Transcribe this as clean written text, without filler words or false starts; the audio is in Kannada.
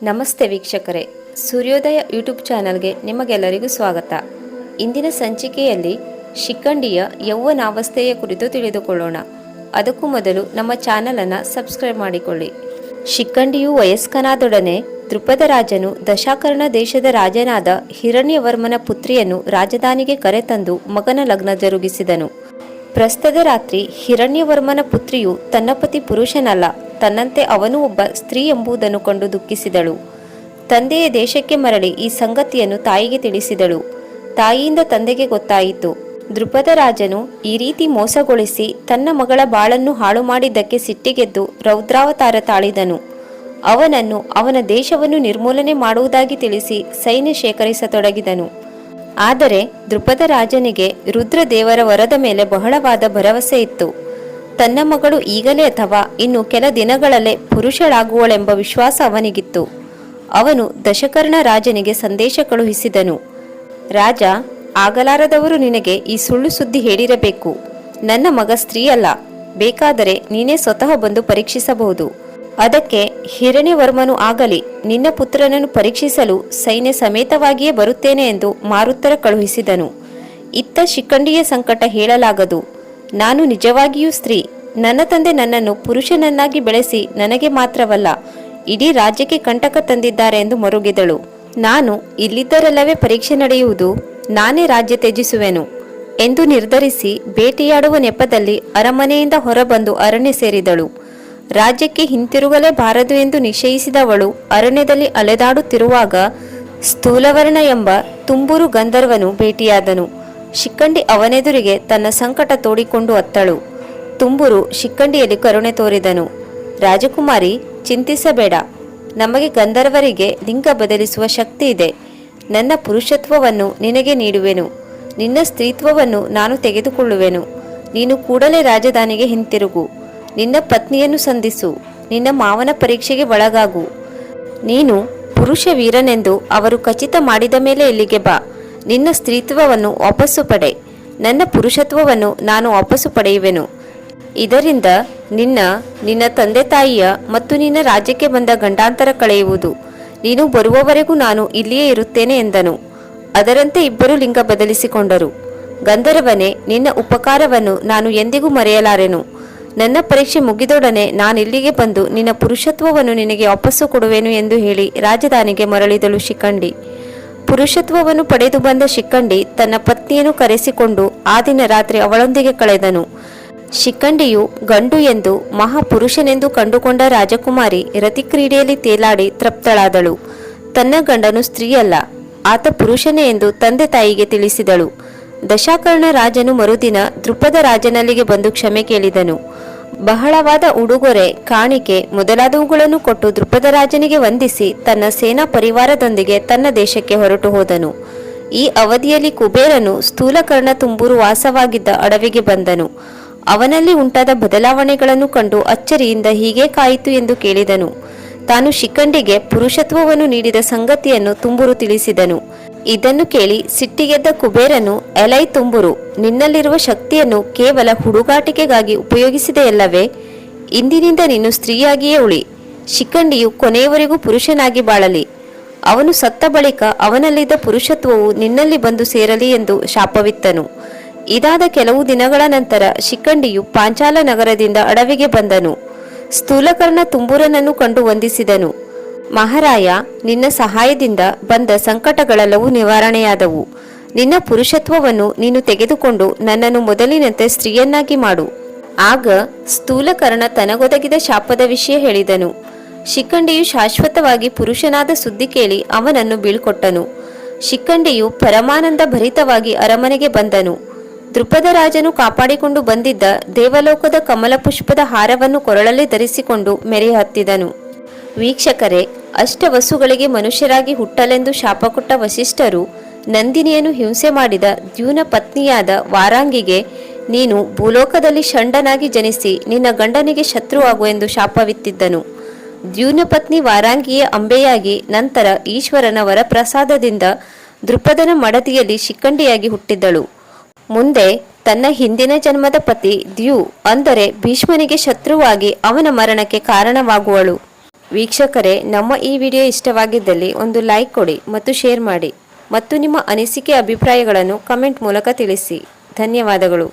ನಮಸ್ತೆ ವೀಕ್ಷಕರೇ, ಸೂರ್ಯೋದಯ ಯೂಟ್ಯೂಬ್ ಚಾನಲ್ಗೆ ನಿಮಗೆಲ್ಲರಿಗೂ ಸ್ವಾಗತ. ಇಂದಿನ ಸಂಚಿಕೆಯಲ್ಲಿ ಶಿಖಂಡಿಯ ಯೌವನಾವಸ್ಥೆಯ ಕುರಿತು ತಿಳಿದುಕೊಳ್ಳೋಣ. ಅದಕ್ಕೂ ಮೊದಲು ನಮ್ಮ ಚಾನಲನ್ನು ಸಬ್ಸ್ಕ್ರೈಬ್ ಮಾಡಿಕೊಳ್ಳಿ. ಶಿಖಂಡಿಯು ವಯಸ್ಕನಾದೊಡನೆ ದೃಪದ ರಾಜನು ದಶಾಕರ್ಣ ದೇಶದ ರಾಜನಾದ ಹಿರಣ್ಯವರ್ಮನ ಪುತ್ರಿಯನ್ನು ರಾಜಧಾನಿಗೆ ಕರೆತಂದು ಮಗನ ಲಗ್ನ ಜರುಗಿಸಿದನು. ಪ್ರಸ್ತದ ರಾತ್ರಿ ಹಿರಣ್ಯವರ್ಮನ ಪುತ್ರಿಯು ತನ್ನ ಪತಿ ಪುರುಷನಲ್ಲ, ತನ್ನಂತೆ ಅವನು ಒಬ್ಬ ಸ್ತ್ರೀ ಎಂಬುದನ್ನು ಕಂಡು ದುಃಖಿಸಿದಳು. ತಂದೆಯ ದೇಶಕ್ಕೆ ಮರಳಿ ಈ ಸಂಗತಿಯನ್ನು ತಾಯಿಗೆ ತಿಳಿಸಿದಳು. ತಾಯಿಯಿಂದ ತಂದೆಗೆ ಗೊತ್ತಾಯಿತು. ದೃಪದ ರಾಜನು ಈ ರೀತಿ ಮೋಸಗೊಳಿಸಿ ತನ್ನ ಮಗಳ ಬಾಳನ್ನು ಹಾಳು ಮಾಡಿದ್ದಕ್ಕೆ ಸಿಟ್ಟಿಗೆದ್ದು ರೌದ್ರಾವತಾರ ತಾಳಿದನು. ಅವನನ್ನು ಅವನ ದೇಶವನ್ನು ನಿರ್ಮೂಲನೆ ಮಾಡುವುದಾಗಿ ತಿಳಿಸಿ ಸೈನ್ಯ ಶೇಖರಿಸತೊಡಗಿದನು. ಆದರೆ ದೃಪದ ರಾಜನಿಗೆ ರುದ್ರದೇವರ ವರದ ಮೇಲೆ ಬಹಳವಾದ ಭರವಸೆ ಇತ್ತು. ತನ್ನ ಮಗಳು ಈಗಲೇ ಅಥವಾ ಇನ್ನು ಕೆಲ ದಿನಗಳಲ್ಲೇ ಪುರುಷಳಾಗುವಳೆಂಬ ವಿಶ್ವಾಸ ಅವನಿಗಿತ್ತು. ಅವನು ದಶಕರ್ಣ ರಾಜನಿಗೆ ಸಂದೇಶ ಕಳುಹಿಸಿದನು. ರಾಜ, ಆಗಲಾರದವರು ನಿನಗೆ ಈ ಸುಳ್ಳು ಸುದ್ದಿ ಹೇಳಿರಬೇಕು. ನನ್ನ ಮಗ ಸ್ತ್ರೀಯಲ್ಲ, ಬೇಕಾದರೆ ನೀನೇ ಸ್ವತಃ ಬಂದು ಪರೀಕ್ಷಿಸಬಹುದು. ಅದಕ್ಕೆ ಹಿರಣ್ಯವರ್ಮನು ಆಗಲಿ, ನಿನ್ನ ಪುತ್ರನನ್ನು ಪರೀಕ್ಷಿಸಲು ಸೈನ್ಯ ಸಮೇತವಾಗಿಯೇ ಬರುತ್ತೇನೆ ಎಂದು ಮಾರುತ್ತರ ಕಳುಹಿಸಿದನು. ಇತ್ತ ಶಿಖಂಡಿಯ ಸಂಕಟ ಹೇಳಲಾಗದು. ನಾನು ನಿಜವಾಗಿಯೂ ಸ್ತ್ರೀ. ನನ್ನ ತಂದೆ ನನ್ನನ್ನು ಪುರುಷನನ್ನಾಗಿ ಬೆಳೆಸಿ ನನಗೆ ಮಾತ್ರವಲ್ಲ, ಇಡೀ ರಾಜ್ಯಕ್ಕೆ ಕಂಟಕ ತಂದಿದ್ದಾರೆ ಎಂದು ಮರುಗಿದಳು. ನಾನು ಇಲ್ಲಿದ್ದರಲ್ಲವೇ ಪರೀಕ್ಷೆ ನಡೆಯುವುದು, ನಾನೇ ರಾಜ್ಯ ತ್ಯಜಿಸುವೆನು ಎಂದು ನಿರ್ಧರಿಸಿ ಬೇಟೆಯಾಡುವ ನೆಪದಲ್ಲಿ ಅರಮನೆಯಿಂದ ಹೊರಬಂದು ಅರಣ್ಯ ಸೇರಿದಳು. ರಾಜ್ಯಕ್ಕೆ ಹಿಂತಿರುಗಲೇಬಾರದು ಎಂದು ನಿಶ್ಚಯಿಸಿದವಳು ಅರಣ್ಯದಲ್ಲಿ ಅಲೆದಾಡುತ್ತಿರುವಾಗ ಸ್ಥೂಲವರ್ಣ ಎಂಬ ತುಂಬೂರು ಗಂಧರ್ವನು ಭೇಟಿಯಾದನು. ಶಿಖಂಡಿ ಅವನೆದುರಿಗೆ ತನ್ನ ಸಂಕಟ ತೋಡಿಕೊಂಡು ಅತ್ತಳು. ತುಂಬೂರು ಶಿಖಂಡಿಯಲ್ಲಿ ಕರುಣೆ ತೋರಿದನು. ರಾಜಕುಮಾರಿ, ಚಿಂತಿಸಬೇಡ. ನಮಗೆ ಗಂಧರ್ವರಿಗೆ ಲಿಂಗ ಬದಲಿಸುವ ಶಕ್ತಿ ಇದೆ. ನನ್ನ ಪುರುಷತ್ವವನ್ನು ನಿನಗೆ ನೀಡುವೆನು. ನಿನ್ನ ಸ್ತ್ರೀತ್ವವನ್ನು ನಾನು ತೆಗೆದುಕೊಳ್ಳುವೆನು. ನೀನು ಕೂಡಲೇ ರಾಜಧಾನಿಗೆ ಹಿಂತಿರುಗು. ನಿನ್ನ ಪತ್ನಿಯನ್ನು ಸಂಧಿಸು. ನಿನ್ನ ಮಾವನ ಪರೀಕ್ಷೆಗೆ ಒಳಗಾಗು. ನೀನು ಪುರುಷ ವೀರನೆಂದು ಅವರು ಖಚಿತ ಮಾಡಿದ ಮೇಲೆ ಇಲ್ಲಿಗೆ ಬಾ. ನಿನ್ನ ಸ್ತ್ರೀತ್ವವನ್ನು ವಾಪಸ್ಸು ಪಡೆ. ನನ್ನ ಪುರುಷತ್ವವನ್ನು ನಾನು ವಾಪಸ್ಸು ಪಡೆಯುವೆನು. ಇದರಿಂದ ನಿನ್ನ ತಂದೆ ತಾಯಿಯ ಮತ್ತು ನಿನ್ನ ರಾಜ್ಯಕ್ಕೆ ಬಂದ ಗಂಡಾಂತರ ಕಳೆಯುವುದು. ನೀನು ಬರುವವರೆಗೂ ನಾನು ಇಲ್ಲಿಯೇ ಇರುತ್ತೇನೆ ಎಂದನು. ಅದರಂತೆ ಇಬ್ಬರು ಲಿಂಗ ಬದಲಿಸಿಕೊಂಡರು. ಗಂಧರ್ವನೇ, ನಿನ್ನ ಉಪಕಾರವನ್ನು ನಾನು ಎಂದಿಗೂ ಮರೆಯಲಾರೆನು. ನನ್ನ ಪರೀಕ್ಷೆ ಮುಗಿದೊಡನೆ ನಾನಿಲ್ಲಿಗೆ ಬಂದು ನಿನ್ನ ಪುರುಷತ್ವವನ್ನು ನಿನಗೆ ವಾಪಸ್ಸು ಕೊಡುವೆನು ಎಂದು ಹೇಳಿ ರಾಜಧಾನಿಗೆ ಮರಳಿದಳು ಶಿಖಂಡಿ. ಪುರುಷತ್ವವನ್ನು ಪಡೆದು ಬಂದ ಶಿಖಂಡಿ ತನ್ನ ಪತ್ನಿಯನ್ನು ಕರೆಸಿಕೊಂಡು ಆ ದಿನ ರಾತ್ರಿ ಅವಳೊಂದಿಗೆ ಕಳೆದನು. ಶಿಖಂಡಿಯು ಗಂಡು ಎಂದು ಮಹಾಪುರುಷನೆಂದು ಕಂಡುಕೊಂಡ ರಾಜಕುಮಾರಿ ರತಿಕ್ರೀಡೆಯಲ್ಲಿ ತೇಲಾಡಿ ತೃಪ್ತಳಾದಳು. ತನ್ನ ಗಂಡನು ಸ್ತ್ರೀಯಲ್ಲ, ಆತ ಪುರುಷನೇ ಎಂದು ತಂದೆ ತಾಯಿಗೆ ತಿಳಿಸಿದಳು. ದಶಾಕರ್ಣ ರಾಜನು ಮರುದಿನ ದೃಪದ ರಾಜನಲ್ಲಿಗೆ ಬಂದು ಕ್ಷಮೆ ಕೇಳಿದನು. ಬಹಳವಾದ ಉಡುಗೊರೆ, ಕಾಣಿಕೆ ಮೊದಲಾದವುಗಳನ್ನು ಕೊಟ್ಟು ದೃಪದ ರಾಜನಿಗೆ ವಂದಿಸಿ ತನ್ನ ಸೇನಾ ಪರಿವಾರದೊಂದಿಗೆ ತನ್ನ ದೇಶಕ್ಕೆ ಹೊರಟು ಹೋದನು. ಈ ಅವಧಿಯಲ್ಲಿ ಕುಬೇರನು ಸ್ಥೂಲಕರ್ಣ ತುಂಬೂರು ವಾಸವಾಗಿದ್ದ ಅಡವಿಗೆ ಬಂದನು. ಅವನಲ್ಲಿ ಉಂಟಾದ ಬದಲಾವಣೆಗಳನ್ನು ಕಂಡು ಅಚ್ಚರಿಯಿಂದ ಹೀಗೆ ಕಾಯಿತು ಎಂದು ಕೇಳಿದನು. ತಾನು ಶಿಖಂಡಿಗೆ ಪುರುಷತ್ವವನ್ನು ನೀಡಿದ ಸಂಗತಿಯನ್ನು ತುಂಬೂರು ತಿಳಿಸಿದನು. ಇದನ್ನು ಕೇಳಿ ಸಿಟ್ಟಿಗೆದ್ದ ಕುಬೇರನು, ಎಲೈ ತುಂಬೂರು, ನಿನ್ನಲ್ಲಿರುವ ಶಕ್ತಿಯನ್ನು ಕೇವಲ ಹುಡುಗಾಟಿಕೆಗಾಗಿ ಉಪಯೋಗಿಸಿದೆಯಲ್ಲವೇ? ಇಂದಿನಿಂದ ನೀನು ಸ್ತ್ರೀಯಾಗಿಯೇ ಉಳಿ. ಶಿಖಂಡಿಯು ಕೊನೆಯವರೆಗೂ ಪುರುಷನಾಗಿ ಬಾಳಲಿ. ಅವನು ಸತ್ತ ಬಳಿಕ ಅವನಲ್ಲಿದ್ದ ಪುರುಷತ್ವವು ನಿನ್ನಲ್ಲಿ ಬಂದು ಸೇರಲಿ ಎಂದು ಶಾಪವಿತ್ತನು. ಇದಾದ ಕೆಲವು ದಿನಗಳ ನಂತರ ಶಿಖಂಡಿಯು ಪಾಂಚಾಲ ನಗರದಿಂದ ಅಡವಿಗೆ ಬಂದನು. ಸ್ಥೂಲಕರ್ಣ ತುಂಬೂರನನ್ನು ಕಂಡು ವಂದಿಸಿದನು. ಮಹಾರಾಯ, ನಿನ್ನ ಸಹಾಯದಿಂದ ಬಂದ ಸಂಕಟಗಳೆಲ್ಲವೂ ನಿವಾರಣೆಯಾದವು. ನಿನ್ನ ಪುರುಷತ್ವವನ್ನು ನೀನು ತೆಗೆದುಕೊಂಡು ನನ್ನನ್ನು ಮೊದಲಿನಂತೆ ಸ್ತ್ರೀಯನ್ನಾಗಿ ಮಾಡು. ಆಗ ಸ್ಥೂಲಕರ್ಣ ತನಗೊದಗಿದ ಶಾಪದ ವಿಷಯ ಹೇಳಿದನು. ಶಿಖಂಡಿಯು ಶಾಶ್ವತವಾಗಿ ಪುರುಷನಾದ ಸುದ್ದಿ ಕೇಳಿ ಅವನನ್ನು ಬೀಳ್ಕೊಟ್ಟನು. ಶಿಖಂಡಿಯು ಪರಮಾನಂದ ಭರಿತವಾಗಿ ಅರಮನೆಗೆ ಬಂದನು. ದೃಪದ ರಾಜನು ಕಾಪಾಡಿಕೊಂಡು ಬಂದಿದ್ದ ದೇವಲೋಕದ ಕಮಲ ಪುಷ್ಪದ ಹಾರವನ್ನು ಕೊರಳಲ್ಲಿ ಧರಿಸಿಕೊಂಡು ಮೆರೆ ಹತ್ತಿದನು. ವೀಕ್ಷಕರೇ, ಅಷ್ಟವಸುಗಳಿಗೆ ಮನುಷ್ಯರಾಗಿ ಹುಟ್ಟಲೆಂದು ಶಾಪ ಕೊಟ್ಟ ವಸಿಷ್ಠರು ನಂದಿನಿಯನ್ನು ಹಿಂಸೆ ಮಾಡಿದ ದ್ಯೂನ ಪತ್ನಿಯಾದ ವಾರಾಂಗಿಗೆ ನೀನು ಭೂಲೋಕದಲ್ಲಿ ಷಂಡನಾಗಿ ಜನಿಸಿ ನಿನ್ನ ಗಂಡನಿಗೆ ಶತ್ರುವಾಗು ಎಂದು ಶಾಪವಿತ್ತಿದ್ದನು. ದ್ಯೂನ ಪತ್ನಿ ವಾರಾಂಗಿಯ ಅಂಬೆಯಾಗಿ ನಂತರ ಈಶ್ವರನ ವರಪ್ರಸಾದದಿಂದ ದೃಪದನ ಮಡದಿಯಲ್ಲಿ ಶಿಖಂಡಿಯಾಗಿ ಹುಟ್ಟಿದ್ದಳು. ಮುಂದೆ ತನ್ನ ಹಿಂದಿನ ಜನ್ಮದ ಪತಿ ದ್ಯು ಅಂದರೆ ಭೀಷ್ಮನಿಗೆ ಶತ್ರುವಾಗಿ ಅವನ ಮರಣಕ್ಕೆ ಕಾರಣವಾಗುವಳು. ವೀಕ್ಷಕರೇ, ನಮ್ಮ ಈ ವಿಡಿಯೋ ಇಷ್ಟವಾಗಿದ್ದಲ್ಲಿ ಒಂದು ಲೈಕ್ ಕೊಡಿ ಮತ್ತು ಶೇರ್ ಮಾಡಿ ಮತ್ತು ನಿಮ್ಮ ಅನಿಸಿಕೆ ಅಭಿಪ್ರಾಯಗಳನ್ನು ಕಮೆಂಟ್ ಮೂಲಕ ತಿಳಿಸಿ. ಧನ್ಯವಾದಗಳು.